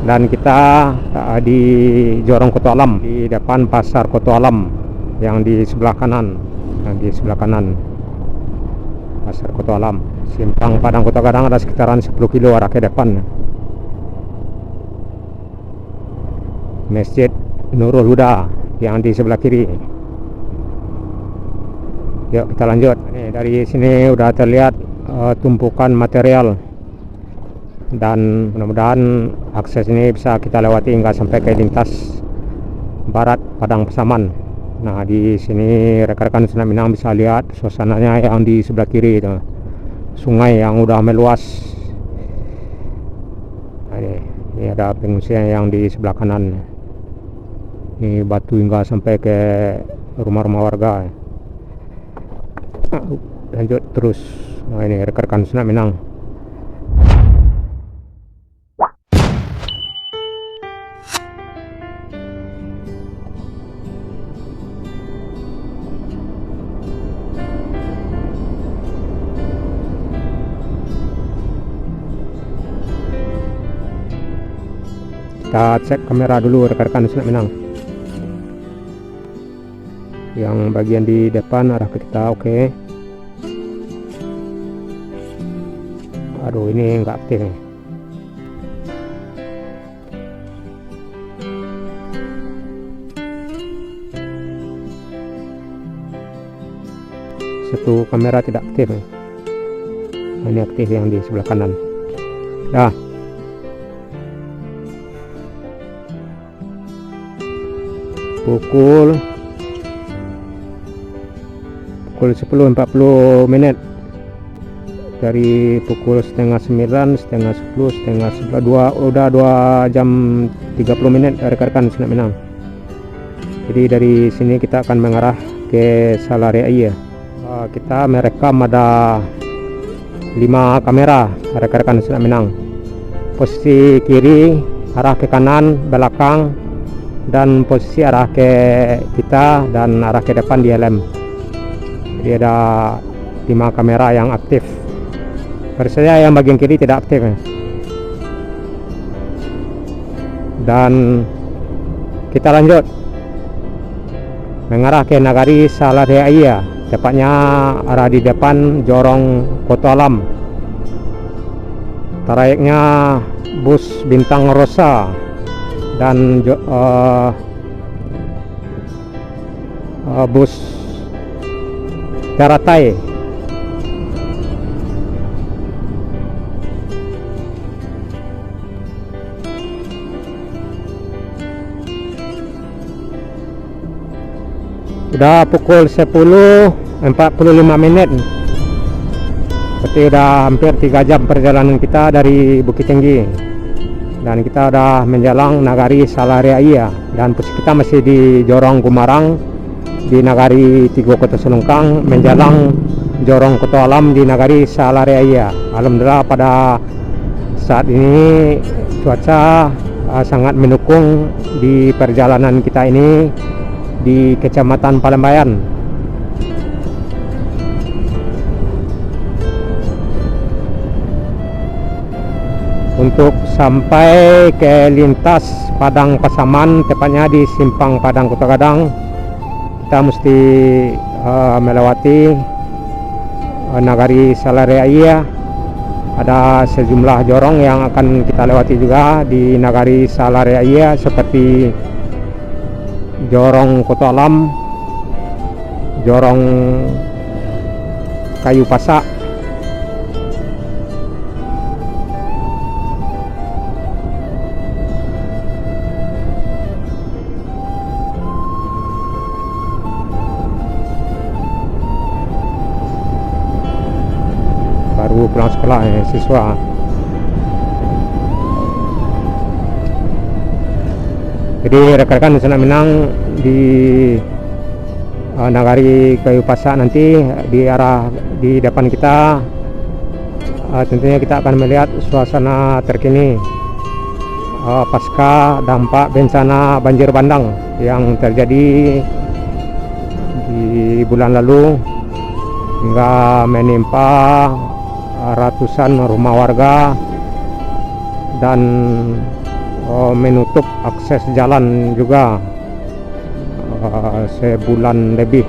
Dan kita di Jorong Koto Alam, di depan pasar Koto Alam yang di sebelah kanan, pasar Koto Alam. Simpang Padang Koto Gadang ada sekitaran 10 kilo arah ke depan. Masjid Nurul Huda yang di sebelah kiri. Yuk kita lanjut. Nih, dari sini udah terlihat tumpukan material, dan mudah-mudahan akses ini bisa kita lewati hingga sampai ke lintas barat Padang Pasaman. Nah, di sini rekan-rekan Senak Minang bisa lihat suasananya yang di sebelah kiri itu, sungai yang udah meluas. Nah, ini ada pengungsian yang di sebelah kanan. Ini batu hingga sampai ke rumah-rumah warga. Lanjut terus. Nah, ini rekan-rekan Senak Minang. Kita cek kamera dulu rekan-rekan Senak Minang. Yang bagian di depan arah ke kita oke. Aduh, ini nggak aktif nih. Satu kamera tidak aktif nih. Ini aktif yang di sebelah kanan. Dah. Pukul 10.40 menit. Dari pukul setengah 9, setengah 10, setengah 11, udah 2 jam 30 menit rekan-rekan Senak Minang. Jadi dari sini kita akan mengarah ke Salaria. Kita merekam ada 5 kamera rekan-rekan Senak Minang. Posisi kiri, arah ke kanan, belakang, dan posisi arah ke kita dan arah ke depan di helm. Jadi ada 5 kamera yang aktif. Saya yang bagian kiri tidak aktif. Dan kita lanjut mengarah ke Nagari Salaria, tepatnya arah di depan Jorong Koto Alam. Trayeknya bus Bintang Rosa dan bus Teratai. Udah pukul 10.45 menit. Berarti udah hampir 3 jam perjalanan kita dari Bukit Tinggi. Dan kita udah menjelang Nagari Salaria, dan posisi kita masih di Jorong Gumarang di Nagari Tigo Kota Selungkang, menjelang Jorong Koto Alam di Nagari Salaria. Alhamdulillah pada saat ini cuaca sangat mendukung di perjalanan kita ini di Kecamatan Palembayan. Untuk sampai ke lintas Padang Pasaman, tepatnya di Simpang Padang Koto Gadang, kita mesti melewati Nagari Salaria. Ada sejumlah jorong yang akan kita lewati juga di Nagari Salaria, seperti Jorong Koto Alam, Jorong Kayu Pasak, baru pulang sekolah siswa. Jadi rekan-rekan Senak Minang di Nagari Kayu Pasak nanti di arah di depan kita, tentunya kita akan melihat suasana terkini pasca dampak bencana banjir bandang yang terjadi di bulan lalu hingga menimpa ratusan rumah warga dan menutup akses jalan juga sebulan lebih.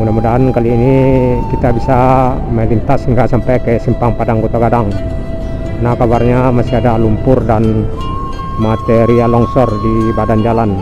Mudah-mudahan kali ini kita bisa melintas hingga sampai ke simpang Padang Kota Gadang. Nah, kabarnya masih ada lumpur dan material longsor di badan jalan.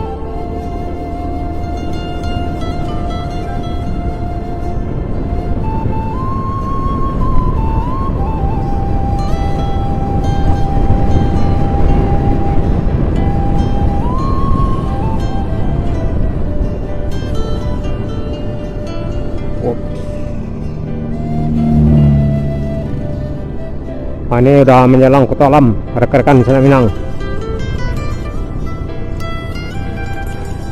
Ini udah menjelang Kota Alam, rekan-rekan Sanak Minang.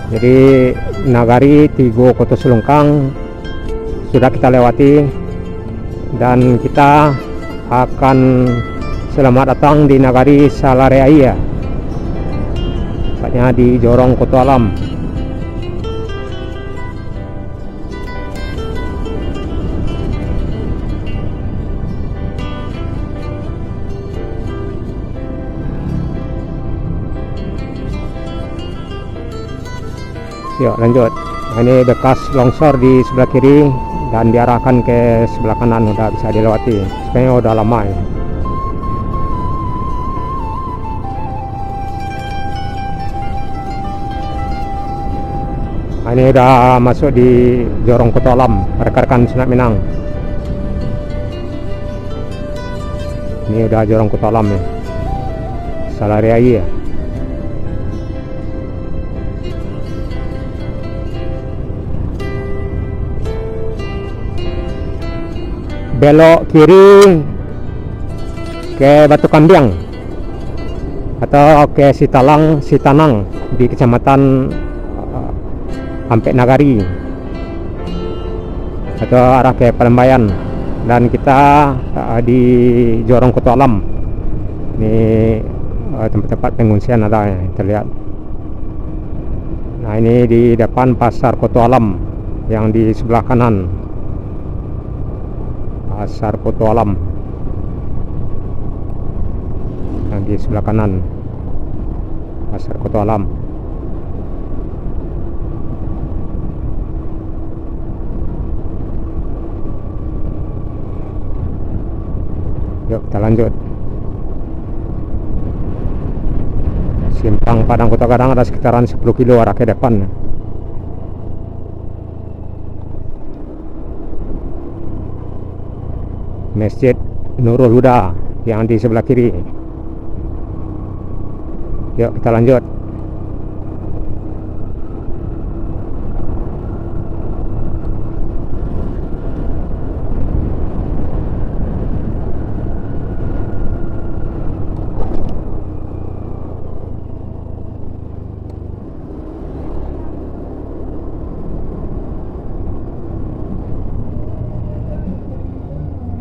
Jadi Nagari Tigo Kota Selongkang sudah kita lewati, dan kita akan selamat datang di Nagari Salareai, tepatnya di Jorong Kota Alam. Yuk lanjut. Nah, ini bekas longsor di sebelah kiri dan diarahkan ke sebelah kanan, udah bisa dilewati. Sebenarnya udah lama ya. Nah, ini udah masuk di Jorong Kota Alam, rekan-rekan Sanak Minang. Ini udah Jorong Kota Alam ya, Salareai ya. Belok kiri ke Batu Kambiang atau ke Sitanang di Kecamatan Ampek Nagari, atau arah ke Palembayan. Dan kita di Jorong Kota Alam. Ini tempat-tempat pengungsian ada ya, terlihat. Nah, ini di depan Pasar Kota Alam yang di sebelah kanan. Pasar Kota Alam yang di sebelah kanan, Pasar Kota Alam. Yuk kita lanjut. Simpang Padang Kota Gadang ada sekitaran 10 kilo arah ke depan. Masjid Nurul Huda yang di sebelah kiri. Yuk kita lanjut.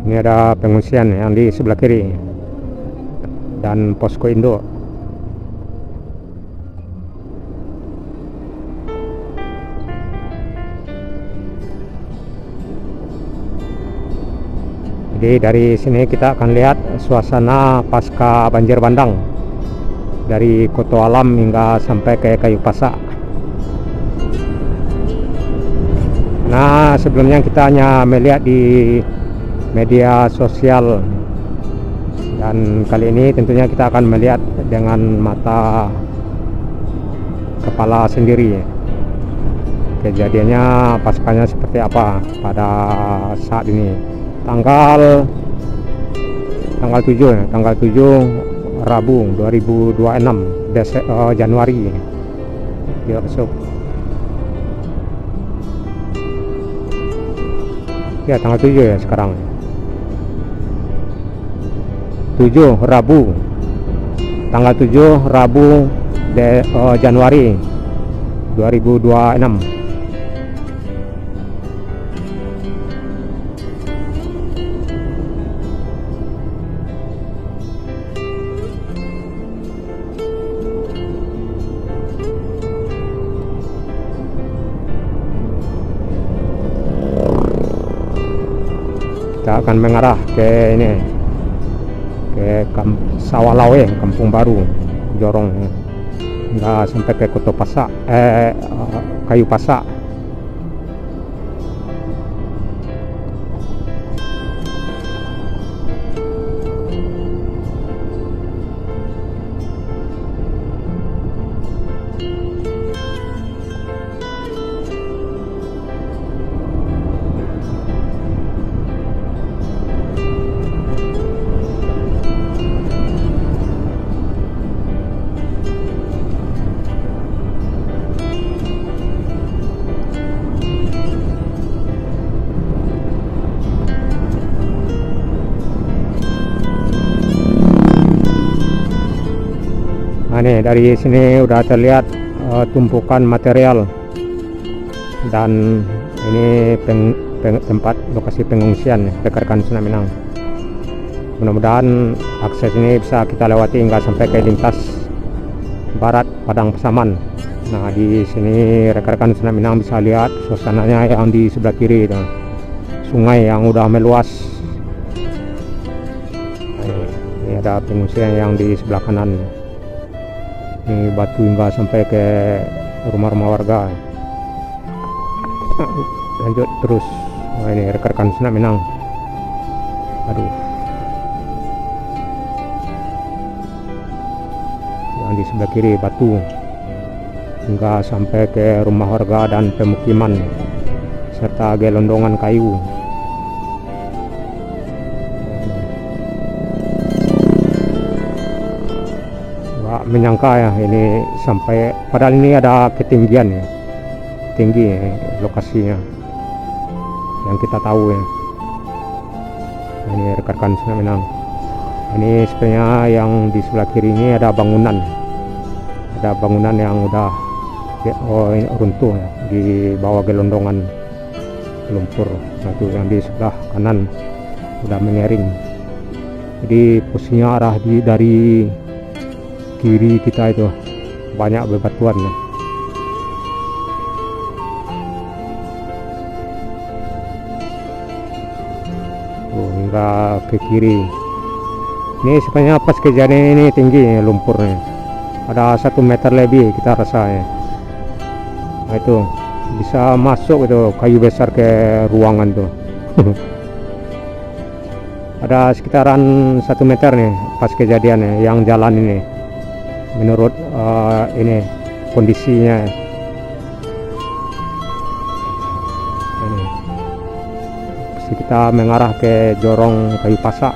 Ini ada pengungsian yang di sebelah kiri dan posko induk. Jadi dari sini kita akan lihat suasana pasca banjir bandang dari Kota Alam hingga sampai ke Kayu Pasak. Nah, sebelumnya kita hanya melihat di media sosial, dan kali ini tentunya kita akan melihat dengan mata kepala sendiri kejadiannya paskanya seperti apa pada saat ini. Tanggal 7 Rabu 2026 Januari. Yuk masuk. Ya, tanggal 7 ya sekarang. 7 Rabu, tanggal 7 Rabu Januari 2026. Kita akan mengarah ke ini, ke Sawalawe, Kampung Baru, Jorong, nggak sampai ke Koto Pasak, Kayu Pasak. Nah, nih dari sini udah terlihat tumpukan material, dan ini tempat lokasi pengungsian rekan-rekan Sungai Minang. Mudah-mudahan akses ini bisa kita lewati hingga sampai ke lintas barat Padang Pasaman. Nah, di sini rekan-rekan Sungai Minang bisa lihat suasananya yang di sebelah kiri itu, sungai yang udah meluas. Ini ada pengungsian yang di sebelah kanan. Ini batu hingga sampai ke rumah-rumah warga. Lanjut terus. Nah, ini rekan-rekan Sungai Minang. Aduh, yang di sebelah kiri batu hingga sampai ke rumah warga dan pemukiman serta gelondongan kayu. Menyangka ya ini sampai, padahal ini ada ketinggian ya, tinggi ya, lokasinya yang kita tahu ya. Nah, ini rekan-rekan Sungai Minang. Ini sebenarnya yang di sebelah kiri ini ada bangunan yang udah runtuh ya, di bawah gelondongan lumpur. Nah, itu yang di sebelah kanan udah mengering. Jadi posisinya arah dari kiri kita itu banyak bebatuan ya. Hingga ke kiri. Ini sebenarnya pas kejadian ini tinggi ya, lumpurnya ada 1 meter lebih kita rasa ya. Nah, itu bisa masuk itu kayu besar ke ruangan tuh. Ada sekitaran 1 meter nih pas kejadiannya yang jalan ini. Menurut ini kondisinya ini kita mengarah ke Jorong Kayu Pasak.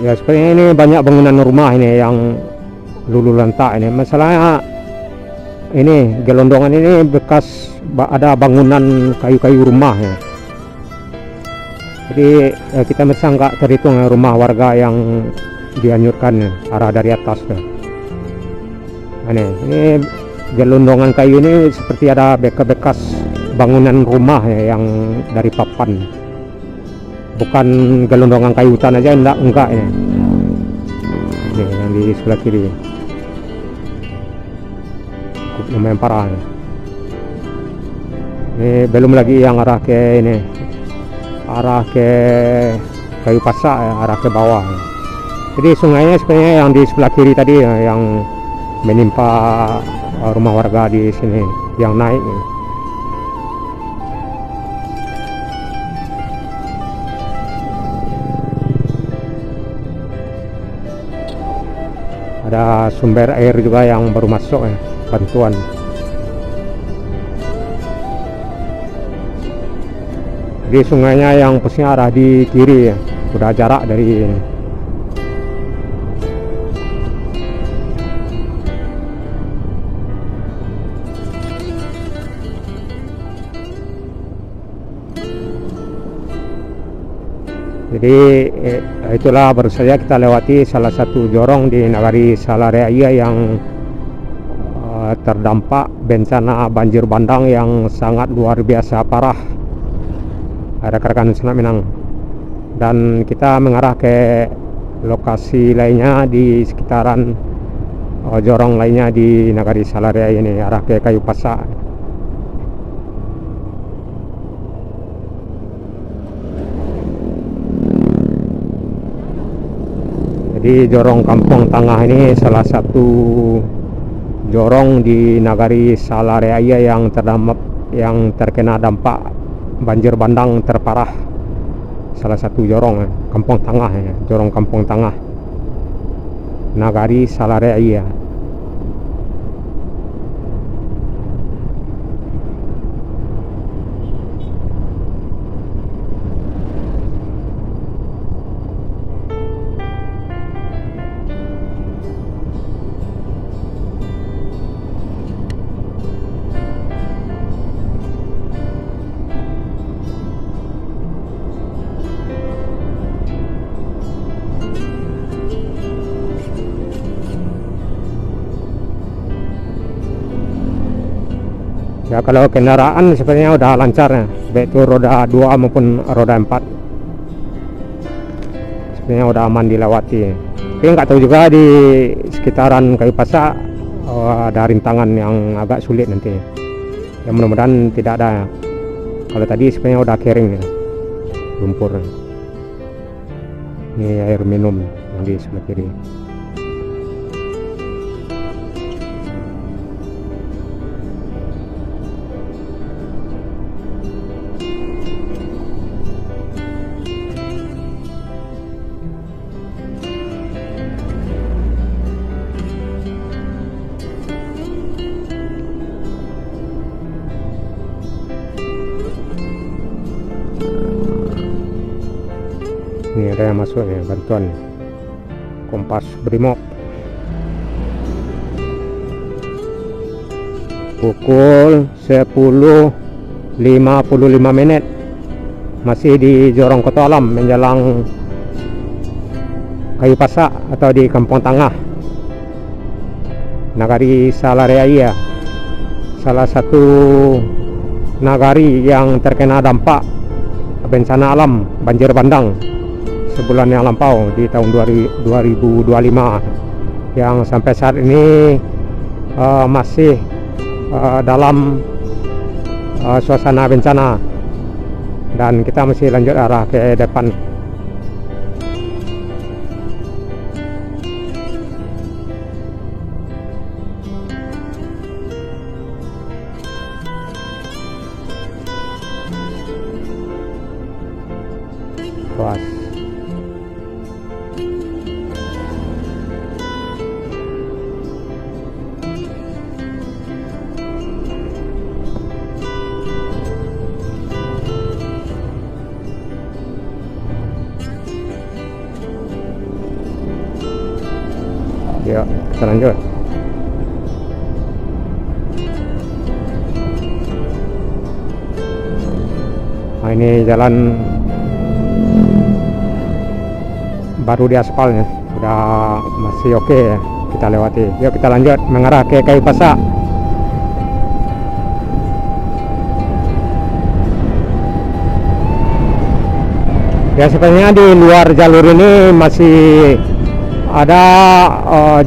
Ya, sepertinya ini banyak bangunan rumah ini yang luluh lantak ini. Masalahnya ini gelondongan ini bekas ada bangunan kayu-kayu rumah ya. Jadi kita bisa nggak terhitung ya, rumah warga yang dihancurkan ya, arah dari atas ya. Nah, ini gelondongan kayu ini seperti ada bekas bangunan rumah ya, yang dari papan, bukan gelondongan kayu hutan aja, enggak ini. Ini yang di sebelah kiri lumayan parah. Ini belum lagi yang arah ke Kayu Pasak ya, arah ke bawah. Jadi sungainya sebenarnya yang di sebelah kiri tadi ya, yang menimpa rumah warga di sini yang naik. Ada sumber air juga yang baru masuk ya, bantuan. Jadi sungainya yang posisinya arah di kiri ya, udah jarak dari ini. Jadi itulah baru saja kita lewati salah satu jorong di Nagari Salareaiya yang terdampak bencana banjir bandang yang sangat luar biasa parah, rekan-rekan Sungai Minang. Dan kita mengarah ke lokasi lainnya di sekitaran jorong lainnya di Nagari Salaria ini arah ke Kayu Pasak. Jadi jorong Kampung Tangah ini salah satu jorong di Nagari Salaria yang terkena dampak banjir bandang terparah. Salah satu jorong Kampung Tangah ya, jorong Kampung Tangah Nagari Salaria. Ya kalau kendaraan sebenarnya udah lancar ya, baik itu roda 2 maupun roda 4 sebenarnya udah aman dilewati. Tapi nggak tahu juga di sekitaran Kayu Pasak ada rintangan yang agak sulit nanti. Ya mudah-mudahan tidak ada. Kalau tadi sebenarnya udah kering ya, lumpur. Ini air minum yang di sebelah kiri. Ini ada yang masuk nih, bantuan Kompas Brimob. Pukul 10.55 masih di Jorong Koto Alam menjelang Kayu Pasak atau di Kampung Tangah Nagari Salaria, salah satu nagari yang terkena dampak bencana alam banjir bandang sebulan yang lampau di tahun 2025 yang sampai saat ini masih dalam suasana bencana dan kita masih lanjut arah ke depan. Puas. Yuk, kita lanjut. Nah, ini jalan baru di aspalnya, udah masih oke ya, kita lewati. Yuk kita lanjut mengarah ke Kayu Pasak. Ya sebenarnya di luar jalur ini masih ada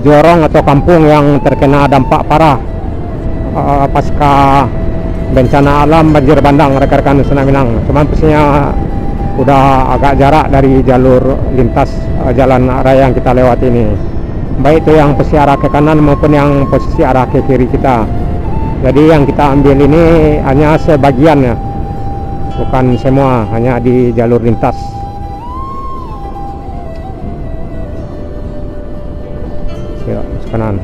jorong atau kampung yang terkena dampak parah pasca bencana alam banjir bandang rekan-rekan Nusa Minang. Cuman pastinya udah agak jarak dari jalur lintas jalan raya yang kita lewati ini, baik itu yang posisi arah ke kanan maupun yang posisi arah ke kiri kita. Jadi yang kita ambil ini hanya sebagian ya, bukan semua, hanya di jalur lintas. Yuk, kanan.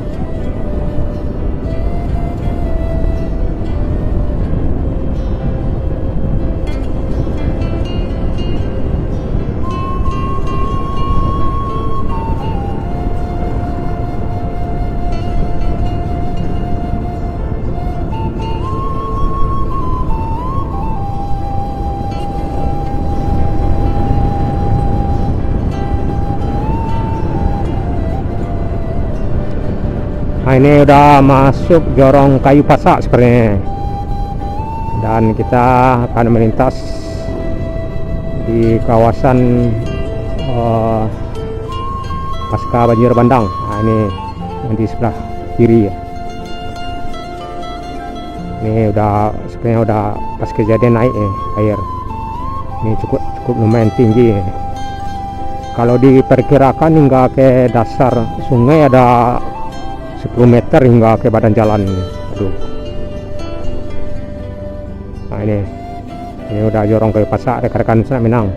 Nah, ini udah masuk jorong Kayu Pasak sebenarnya, dan kita akan melintas di kawasan pasca banjir bandang. Nah, ini yang di sebelah kiri ya. Ini sebenarnya udah pas kejadian naik air. Ini cukup lumayan tinggi. Kalau diperkirakan hingga ke dasar sungai ada 10 meter hingga ke badan jalan ini. Aduh. Nah ini udah jorong ke pasak rekan-rekan Senak Minang.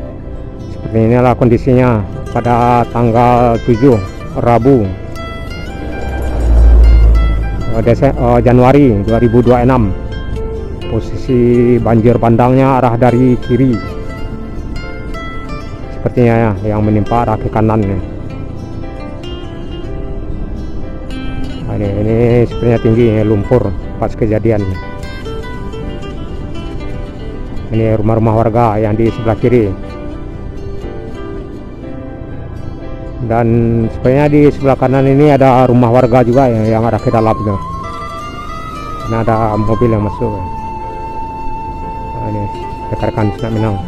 Seperti inilah kondisinya pada tanggal 7 Rabu Januari 2026. Posisi banjir bandangnya arah dari kiri sepertinya ya, yang menimpa arah ke kanan nih. Nah, ini sepertinya tinggi lumpur pas kejadian. Ini rumah-rumah warga yang di sebelah kiri, dan sebenarnya di sebelah kanan ini ada rumah warga juga ya, yang ada ke dalam tuh. Nah, ada mobil yang masuk. Nah, ini rekan-rekan Senak Minang.